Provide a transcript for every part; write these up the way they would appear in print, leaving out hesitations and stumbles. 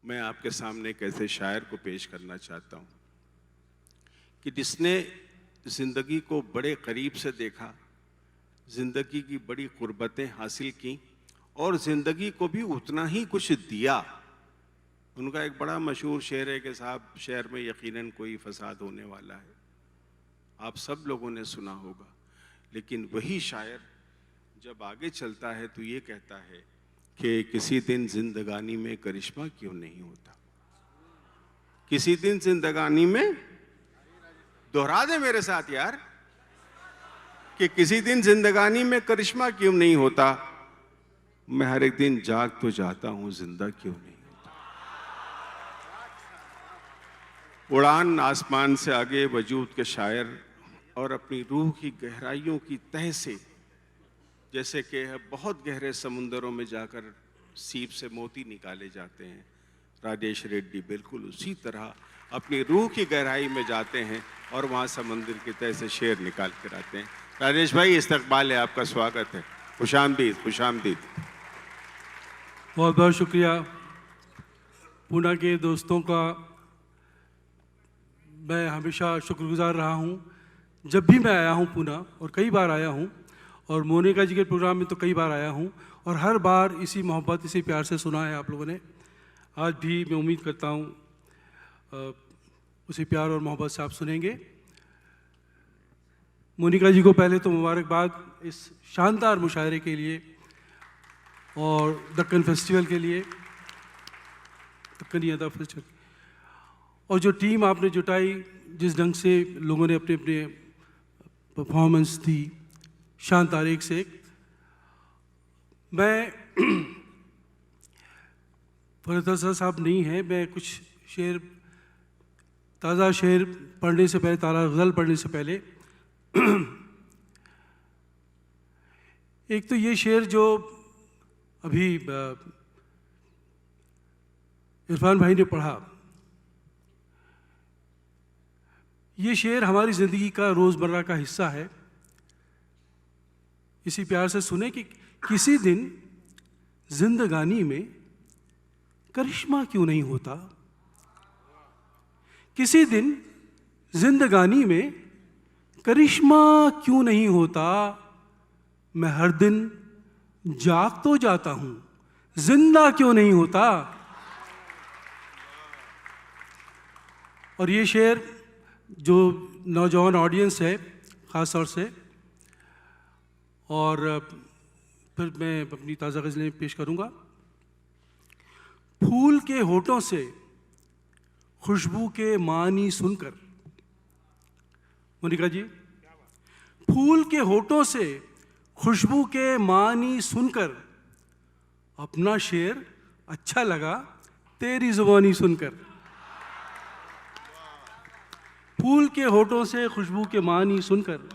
मैं आपके सामने एक ऐसे शायर को पेश करना चाहता हूँ कि जिसने ज़िंदगी को बड़े करीब से देखा, ज़िंदगी की बड़ी कुर्बतें हासिल की और ज़िंदगी को भी उतना ही कुछ दिया। उनका एक बड़ा मशहूर शेर है कि साहब शहर में यकीनन कोई फसाद होने वाला है, आप सब लोगों ने सुना होगा। लेकिन वही शायर जब आगे चलता है तो ये कहता है कि किसी दिन जिंदगानी में करिश्मा क्यों नहीं होता। किसी दिन जिंदगानी में, दोहरा दे मेरे साथ यार, कि किसी दिन जिंदगानी में करिश्मा क्यों नहीं होता। मैं हर एक दिन जाग तो जाता हूं, जिंदा क्यों नहीं होता। उड़ान आसमान से आगे वजूद के शायर और अपनी रूह की गहराइयों की तह से, जैसे कि बहुत गहरे समुंदरों में जाकर सीप से मोती निकाले जाते हैं, राजेश रेड्डी बिल्कुल उसी तरह अपनी रूह की गहराई में जाते हैं और वहाँ समुंदर की तह से शेर निकाल कर आते हैं। राजेश भाई, इस्तकबाल है, आपका स्वागत है। खुशामदीद, खुशामदीद। बहुत बहुत शुक्रिया। पूना के दोस्तों का मैं हमेशा शुक्रगुजार रहा हूँ। जब भी मैं आया हूँ पूना, और कई बार आया हूँ, और मोनिका जी के प्रोग्राम में तो कई बार आया हूँ, और हर बार इसी मोहब्बत, इसी प्यार से सुना है आप लोगों ने। आज भी मैं उम्मीद करता हूँ उसी प्यार और मोहब्बत से आप सुनेंगे। मोनिका जी को पहले तो मुबारकबाद इस शानदार मुशायरे के लिए और दक्कन फेस्टिवल के लिए, दक्कनी अदा फेस्टिवल। और जो टीम आपने जुटाई, जिस ढंग से लोगों ने अपने अपने परफॉर्मेंस दी, शानदार एक से एक। मैं फरहत साहब नहीं है, मैं कुछ शेर, ताज़ा शेर पढ़ने से पहले, ताज़ा गज़ल पढ़ने से पहले एक तो ये शेर जो अभी इरफान भाई ने पढ़ा, ये शेर हमारी ज़िंदगी का रोज़मर्रा का हिस्सा है। इसी प्यार से सुने कि किसी दिन जिंदगानी में करिश्मा क्यों नहीं होता। किसी दिन जिंदगानी में करिश्मा क्यों नहीं होता। मैं हर दिन जाग तो जाता हूं, जिंदा क्यों नहीं होता। और ये शेर जो नौजवान ऑडियंस है ख़ास तौर से, और फिर मैं अपनी ताज़ा गज़लें पेश करूंगा। फूल के होठों से खुशबू के मानी सुनकर, मोनिका जी, फूल के होठों से खुशबू के मानी सुनकर, अपना शेर अच्छा लगा तेरी ज़ुबानी सुनकर। फूल के होठों से खुशबू के मानी सुनकर,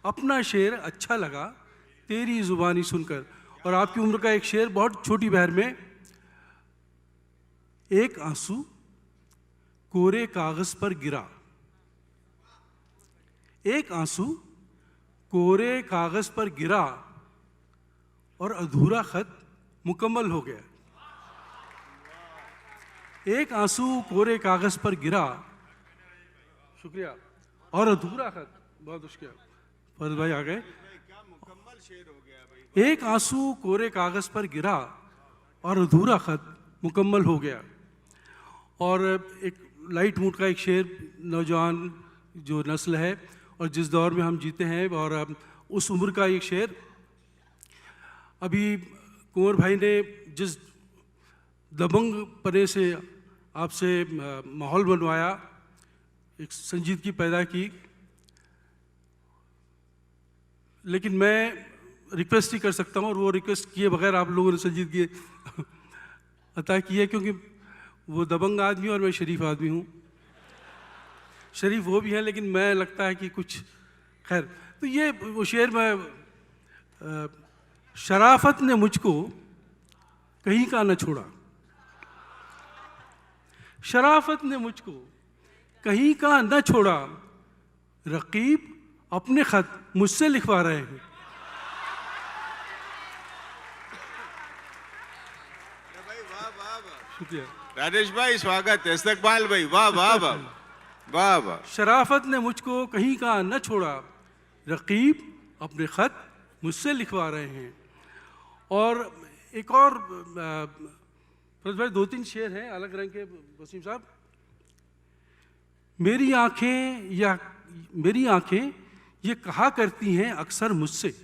अपना शेर अच्छा लगा तेरी ज़ुबानी सुनकर। और आपकी उम्र का एक शेर बहुत छोटी बहर में, एक आंसू कोरे कागज़ पर गिरा, एक आंसू कोरे कागज़ पर गिरा और अधूरा खत मुकम्मल हो गया। एक आंसू कोरे कागज़ पर गिरा, शुक्रिया, और अधूरा खत, बहुत शुक्रिया, फरज भाई आ गए। एक आंसू कोरे कागज़ पर गिरा और अधूरा खत मुकम्मल हो गया। और एक लाइट मूड का एक शेर, नौजवान जो नस्ल है और जिस दौर में हम जीते हैं, और उस उम्र का एक शेर। अभी कुंवर भाई ने जिस दबंग पने से आपसे माहौल बनवाया, एक संजीदगी पैदा की, लेकिन मैं रिक्वेस्ट ही कर सकता हूँ, और वो रिक्वेस्ट किए बगैर आप लोगों ने संजीदगी अता की है, क्योंकि वो दबंग आदमी और मैं शरीफ आदमी हूँ। शरीफ वो भी हैं, लेकिन मैं लगता है कि कुछ खैर। तो ये वो शेर में, शराफत ने मुझको कहीं का न छोड़ा, शराफत ने मुझको कहीं का न छोड़ा, रकीब अपने खत मुझसे लिखवा रहे हैं। शुक्रिया। राजेश भाई स्वागत है। इस्तकबाल भाई, वाह वाह वाह वाह वाह। शराफत ने मुझको कहीं का न छोड़ा, रकीब अपने ख़त मुझसे लिखवा रहे हैं। और एक और फिरोज भाई 2-3 शेर हैं अलग रंग के वसीम साहब। मेरी आंखें ये कहा करती हैं अक्सर मुझसे,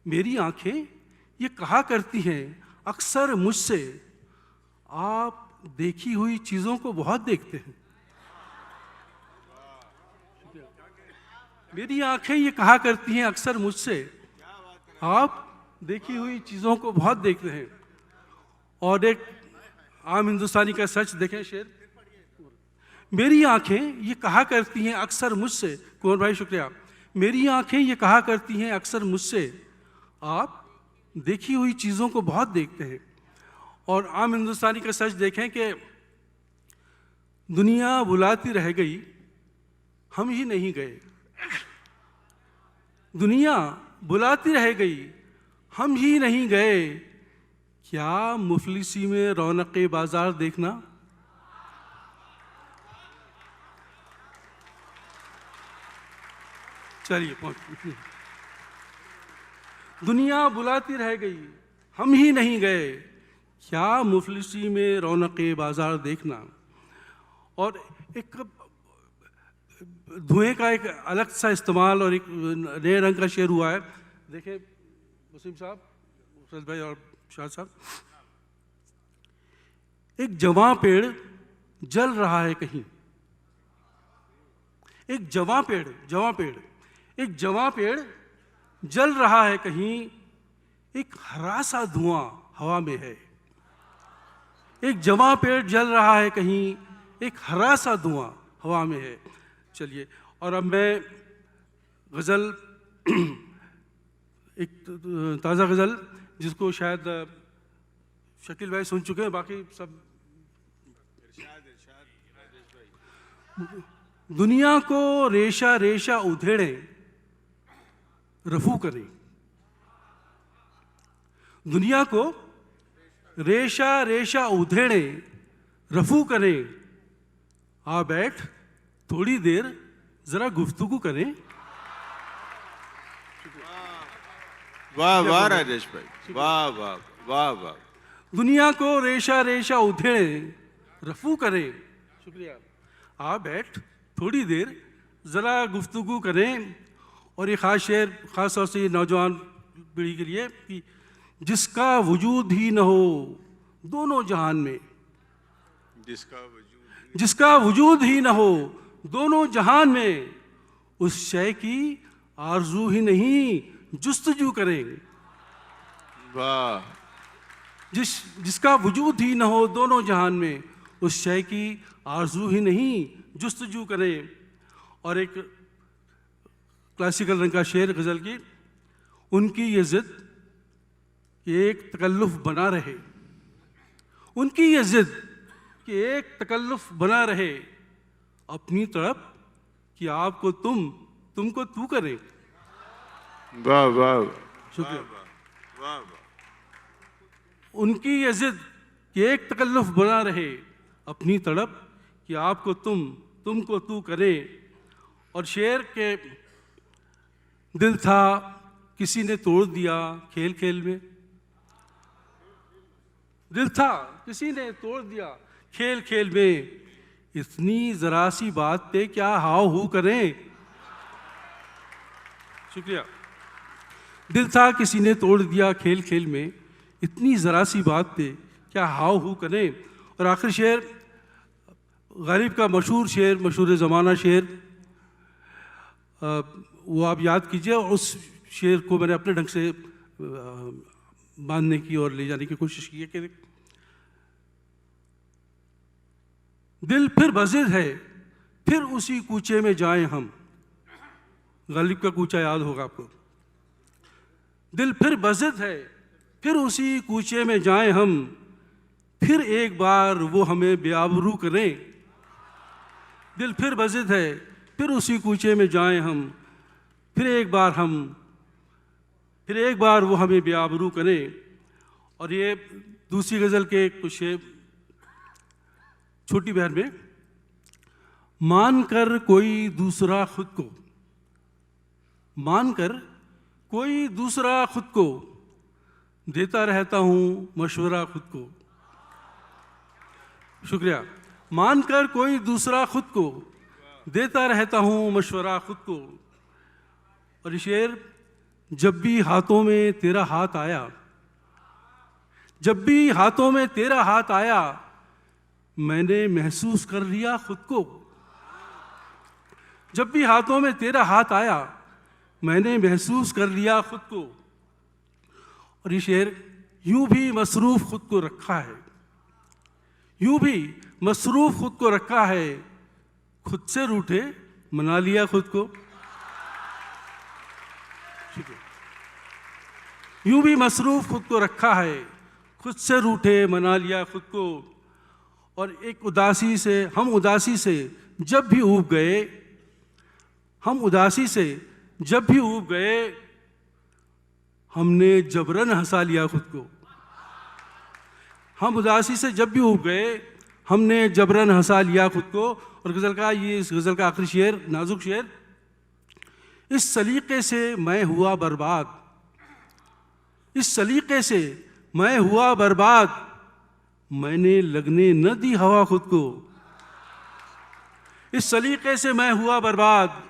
मेरी आंखें ये कहा करती हैं अक्सर मुझसे, आप देखी हुई चीज़ों को बहुत देखते हैं। मेरी आंखें ये कहा करती हैं अक्सर मुझसे, आप देखी हुई चीज़ों को बहुत देखते हैं। और एक आम हिंदुस्तानी का सच देखें शेर। मेरी आंखें ये कहा करती हैं अक्सर मुझसे, कुंवर भाई शुक्रिया। मेरी आंखें ये कहा करती हैं अक्सर मुझसे, आप देखी हुई चीज़ों को बहुत देखते हैं। और आम हिंदुस्तानी का सच देखें कि दुनिया बुलाती रह गई, हम ही नहीं गए। दुनिया बुलाती रह गई, हम ही नहीं गए, क्या मुफलिसी में रौनक बाजार देखना। चलिए पहुंच। दुनिया बुलाती रह गई, हम ही नहीं गए, क्या मुफलिसी में रौनक बाजार देखना। और एक धुएं का एक अलग सा इस्तेमाल और एक नए रंग का शेर हुआ है। देखें वसीम साहब, फैज भाई और शाह साहब। एक जवां पेड़ जल रहा है कहीं, एक जवां पेड़ एक जवां पेड़ जल रहा है कहीं, एक हरा सा धुआं हवा में है। एक जवां पेड़ जल रहा है कहीं, एक हरा सा धुआं हवा में है। चलिए, और अब मैं गज़ल एक ताज़ा गज़ल जिसको शायद शकील भाई सुन चुके हैं, बाकी सब। दुनिया को रेशा रेशा उधेड़े रफू करें, दुनिया को रेशा रेशा उधेड़े रफू करें, आ बैठ थोड़ी देर जरा गुफ्तगू करें। वाह वाह राजेश भाई, वाह वाह वाह वाह। दुनिया को रेशा रेशा उधेड़े रफू करें, शुक्रिया, आ बैठ थोड़ी देर ज़रा गुफ्तगू करें। और ये ख़ास शेर ख़ास तौर से नौजवान पीढ़ी के लिए कि जिसका वजूद ही न हो दोनों जहान में, जिसका वजूद ही न हो दोनों जहान में, उस शय की आरजू ही नहीं जुस्तजू करें। वाह। जिसका वजूद ही न हो दोनों जहान में, उस शय की आरजू ही नहीं जुस्तजू करें। और एक क्लासिकल रंग का शेर गज़ल की। उनकी ये ज़िद कि एक तकल्लुफ़ बना रहे, उनकी ये ज़िद कि एक तकल्लुफ़ बना रहे, अपनी तरफ कि आपको तुमको तू करे। वाह वाह शुक्रिया। वाह वाह। उनकी ये ज़िद कि एक तकल्लुफ़ बना रहे, अपनी तड़प कि आपको तुमको तू करे। और शेर के दिल था किसी ने तोड़ दिया खेल खेल में, दिल था किसी ने तोड़ दिया खेल खेल में, इतनी ज़रा सी बात पे क्या हाव हू करें। शुक्रिया। दिल था किसी ने तोड़ दिया खेल खेल में, इतनी ज़रा सी बात पे क्या हाव हू करें। और आखिर शेर गालिब का मशहूर शेर, मशहूर ज़माना शेर, वो आप याद कीजिए। और उस शेर को मैंने अपने ढंग से बांधने की और ले जाने की कोशिश की है कि दिल फिर बज़िद है, फिर उसी कूचे में जाएं हम। गालिब का कूचा याद होगा आपको। दिल फिर बज़िद है, फिर उसी कूचे में जाएं हम, फिर एक बार वो हमें बेआबरू करें। दिल फिर बज़िद है, फिर उसी कूचे में जाएं हम, फिर एक बार वो हमें बेआबरू करें। और ये दूसरी गज़ल के कुछ शेर छोटी बहन में, मान कर कोई दूसरा खुद को, मान कर कोई दूसरा खुद को, देता रहता हूँ मशवरा खुद को। शुक्रिया। मान कर कोई दूसरा खुद को, देता रहता हूँ मशवरा खुद को। और ये शेर, जब भी हाथों में तेरा हाथ आया, जब भी हाथों में तेरा हाथ आया, मैंने महसूस कर लिया खुद को। जब भी हाथों में तेरा हाथ आया, मैंने महसूस कर लिया खुद को। और ये शेर, यूं भी मसरूफ खुद को रखा है, यूं भी मसरूफ खुद को रखा है, खुद से रूठे मना लिया खुद को। यूं भी मसरूफ खुद को रखा है, खुद से रूठे मना लिया खुद को। और एक उदासी से, हम उदासी से जब भी ऊब गए, हम उदासी से जब भी ऊब गए, हमने जबरन हंसा लिया खुद को। हम उदासी से जब भी ऊब गए, हमने जबरन हंसा लिया खुद को। और गज़ल का ये, इस गज़ल का आखिरी शेर, नाजुक शेर, इस सलीके से मैं हुआ बर्बाद, इस सलीके से मैं हुआ बर्बाद, मैंने लगने न दी हवा खुद को। इस सलीके से मैं हुआ बर्बाद,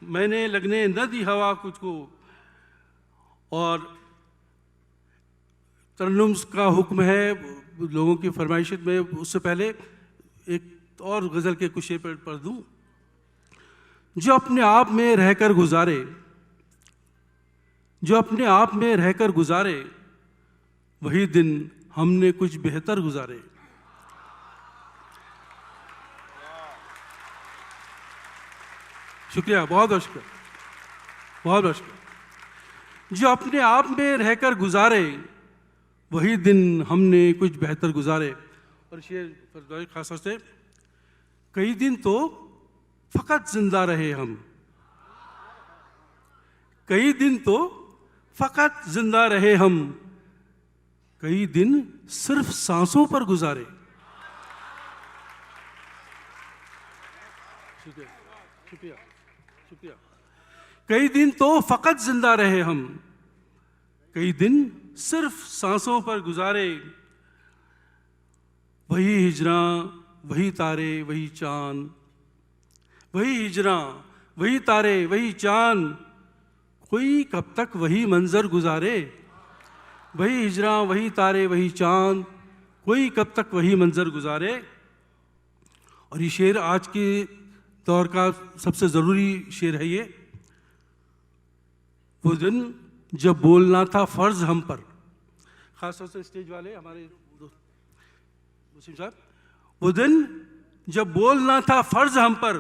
मैंने लगने न दी हवा खुद को। और तरन्नुम का हुक्म है लोगों की फरमाइश में, उससे पहले एक और गज़ल के कुछ शेर पढ़ दूं। जो अपने आप में रहकर गुजारे, जो अपने आप में रहकर गुजारे, वही दिन हमने कुछ बेहतर गुजारे। शुक्रिया, बहुत बहुत शुक्रिया, बहुत बहुत शुक्रिया। जो अपने आप में रहकर गुजारे, वही दिन हमने कुछ बेहतर गुजारे। और शेर खास तौर से, कई दिन तो फ़कत जिंदा रहे हम, कई दिन तो फ़कत जिंदा रहे हम, कई दिन सिर्फ सांसों पर गुजारे। शुक्रिया, शुक्रिया, शुक्रिया। कई दिन तो फ़कत जिंदा रहे हम, कई दिन सिर्फ सांसों पर गुजारे। वही हिजरां, वही तारे, वही चांद, वही हिजरां, वही तारे, वही चांद, कोई कब तक वही मंजर गुजारे। वही हिजरां, वही तारे, वही चांद, कोई कब तक वही मंजर गुजारे। और ये शेर आज के दौर का सबसे ज़रूरी शेर है ये। वो दिन जब बोलना था फ़र्ज हम पर, ख़ास तौर से स्टेज वाले हमारे दोस्त वसीम साहब, वो दिन जब बोलना था फ़र्ज हम पर,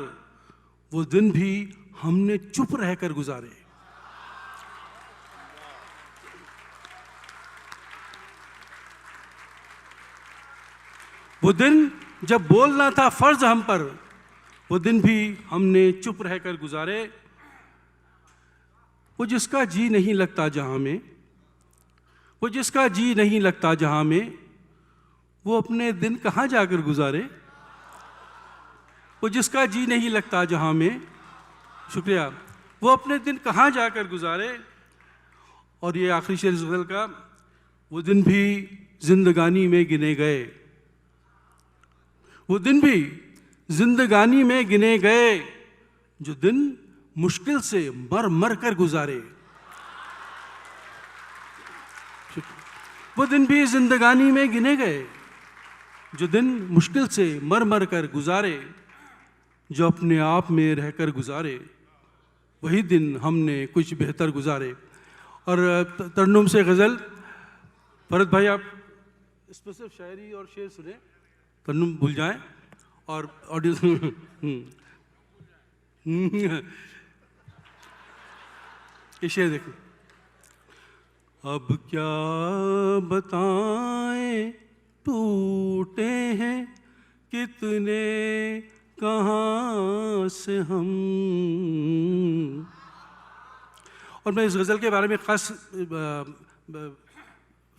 वो दिन भी हमने चुप रहकर गुजारे। वो दिन जब बोलना था फ़र्ज हम पर, वो दिन भी हमने चुप रहकर गुजारे। वो जिसका जी नहीं लगता जहाँ में, वो जिसका जी नहीं लगता जहाँ में, वो अपने दिन कहाँ जाकर गुजारे। वो जिसका जी नहीं लगता जहाँ में, शुक्रिया, वो अपने दिन कहाँ जाकर गुजारे। और ये आखिरी शेर इस गज़ल का, वो दिन भी जिंदगानी में गिने गए, वो दिन भी जिंदगानी में गिने गए, जो दिन मुश्किल से मर मर कर गुजारे। वो दिन भी जिंदगानी में गिने गए, जो दिन मुश्किल से मर मर कर गुजारे, जो अपने आप में रहकर गुजारे, वही दिन हमने कुछ बेहतर गुजारे। और तरन्नुम से गज़ल, फरद भाई आप इस पर सिर्फ शायरी और शेर सुने, तरन्नुम भूल जाएं और ऑडियंस ये शेर देखो। अब क्या बताएं टूटे हैं कितने कहाँ से हम। और मैं इस गज़ल के बारे में ख़ास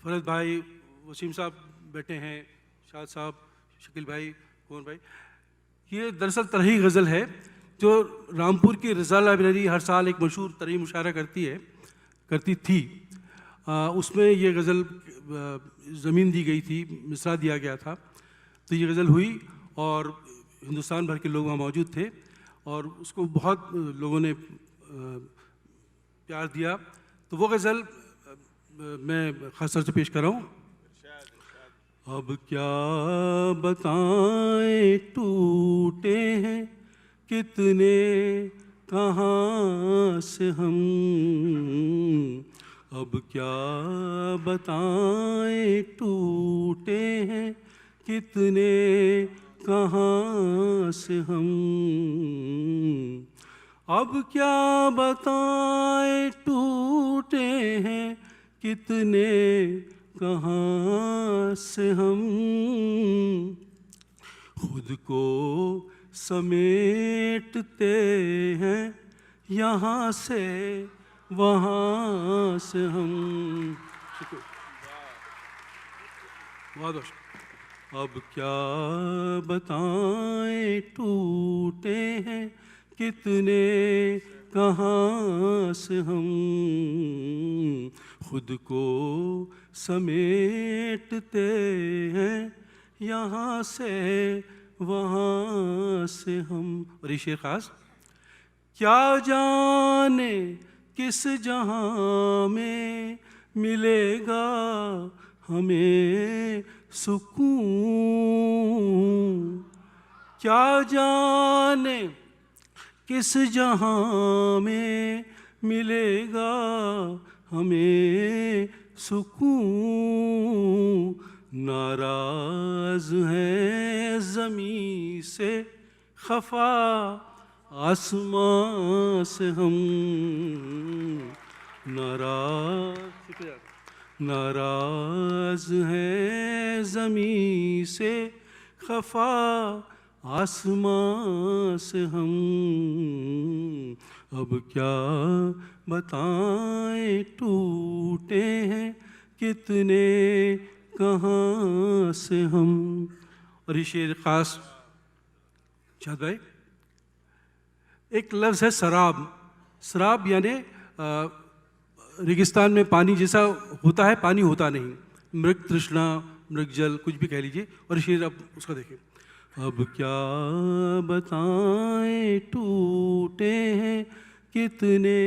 फरद भाई, वसीम साहब बैठे हैं, शाद साहब, शकील भाई, कौन भाई, ये दरअसल तरही गज़ल है जो रामपुर की रज़ा लाइब्रेरी हर साल एक मशहूर तरही मुशायरा करती थी। उसमें ये गज़ल ज़मीन दी गई थी, मिसरा दिया गया था, तो ये गज़ल हुई और हिंदुस्तान भर के लोग वहाँ मौजूद थे और उसको बहुत लोगों ने प्यार दिया। तो वो गज़ल मैं ख़ास तौर से पेश कर रहा हूँ। अब क्या बताएं टूटे हैं कितने कहाँ से हम, अब क्या बताएं टूटे हैं कितने कहाँ से हम, अब क्या बताएं टूटे हैं कितने कहाँ से हम, खुद को समेटते हैं यहाँ से वहाँ से हम। अब क्या बताएं टूटे हैं कितने कहाँ से हम, खुद को समेटते हैं यहाँ से वहाँ से हम। और ये शेर खास, क्या जाने किस जहाँ में मिलेगा हमें सुकून, क्या जाने किस जहाँ में मिलेगा हमें सुकून, नाराज है ज़मीं से खफा आसमां से हम, नाराज है ज़मीं से खफा आसमां से हम, अब क्या बताएं टूटे हैं कितने कहाँ से हम। और ये शेर खास शाद भाई, एक लफ्ज़ है शराब। शराब यानी रेगिस्तान में पानी जैसा होता है, पानी होता नहीं, मृग तृष्णा, मृग जल, कुछ भी कह लीजिए। और शेर अब उसका देखें, अब क्या बताएं टूटे हैं कितने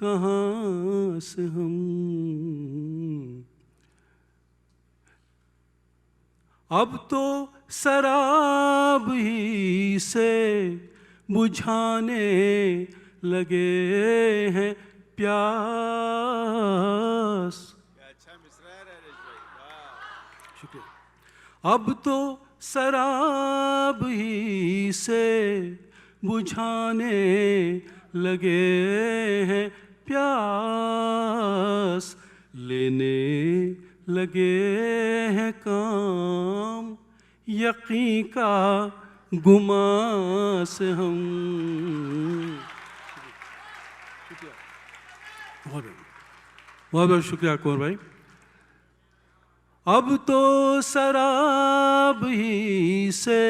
कहाँ से हम, अब तो शराब ही से बुझाने लगे हैं प्यास। अच्छा मिसरा है नरेश भाई, वाह, शुक्रिया। अब तो शराब ही से बुझाने लगे हैं प्यास, लेने लगे हैं काम यकीन का गुमा से हम। बहुत बहुत शुक्रिया कौर भाई। अब तो शराब ही से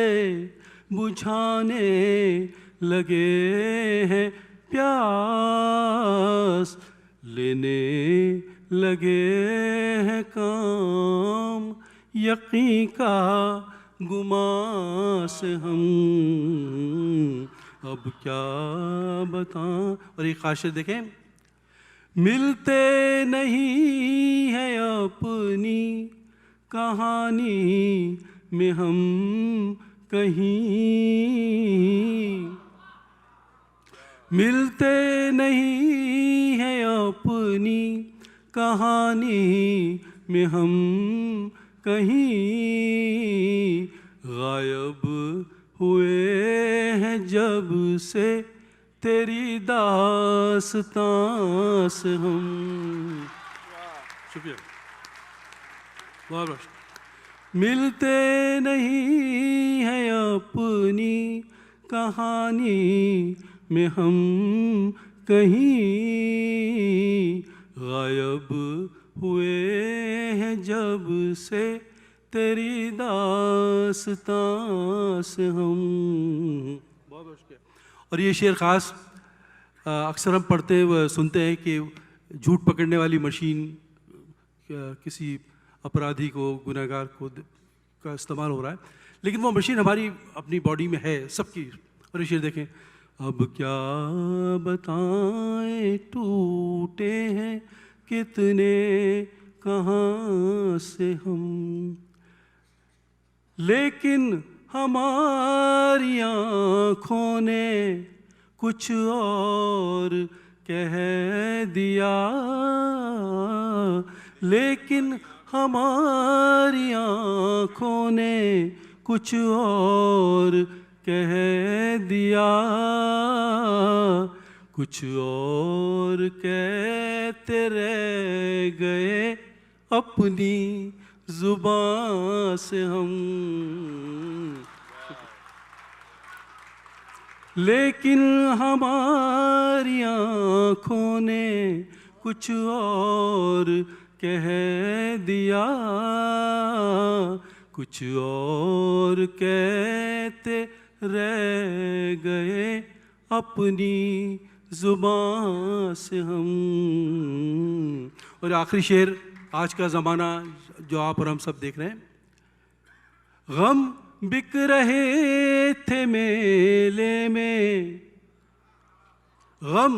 बुझाने लगे हैं प्यास, लेने लगे हैं काम यकीन का गुमा से हम, अब क्या बताएं। और एक खासियत देखें, मिलते नहीं है अपनी कहानी में हम कहीं, मिलते नहीं है अपनी कहानी में हम कहीं, गायब हुए हैं जब से तेरी दास्तां से हम। शुक्रिया, बहुत बहुत। मिलते नहीं है अपनी कहानी में हम कहीं, गायब हुए हैं जब से तेरी दास्तां से हम। बहुत बहुत शुक्रिया। और ये शेर ख़ास अक्सर हम पढ़ते हुए सुनते हैं कि झूठ पकड़ने वाली मशीन किसी अपराधी को, गुनहगार को का इस्तेमाल हो रहा है, लेकिन वो मशीन हमारी अपनी बॉडी में है सबकी। और ये शेर देखें, अब क्या बताएं टूटे हैं कितने कहाँ से हम, लेकिन हमारी आँखों ने कुछ और कह दिया, लेकिन हमारी आँखों ने कुछ और कह दिया, कुछ और कहते रह गए अपनी जुबान से हम, लेकिन हमारी आँखों ने कुछ और कह दिया, कुछ और कहते रह गए अपनी जुबान से हम। और आखिरी शेर, आज का ज़माना जो आप और हम सब देख रहे हैं, गम बिक रहे थे मेले में, गम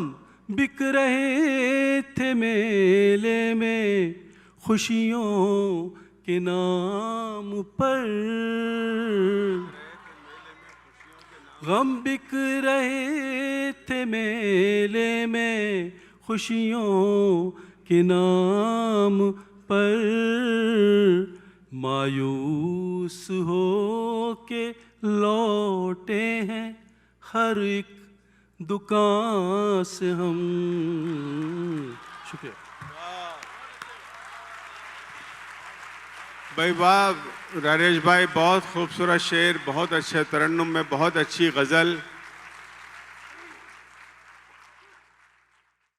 बिक रहे थे मेले में, खुशियों के नाम पर, गम बिक रहे थे मेले में, खुशियों के नाम पर, मायूस हो के लौटे हैं हर एक दुकान से हम। शुक्रिया भाई वाह राजेश भाई, बहुत खूबसूरत शेर, बहुत अच्छे तरन्नुम में बहुत अच्छी गज़ल।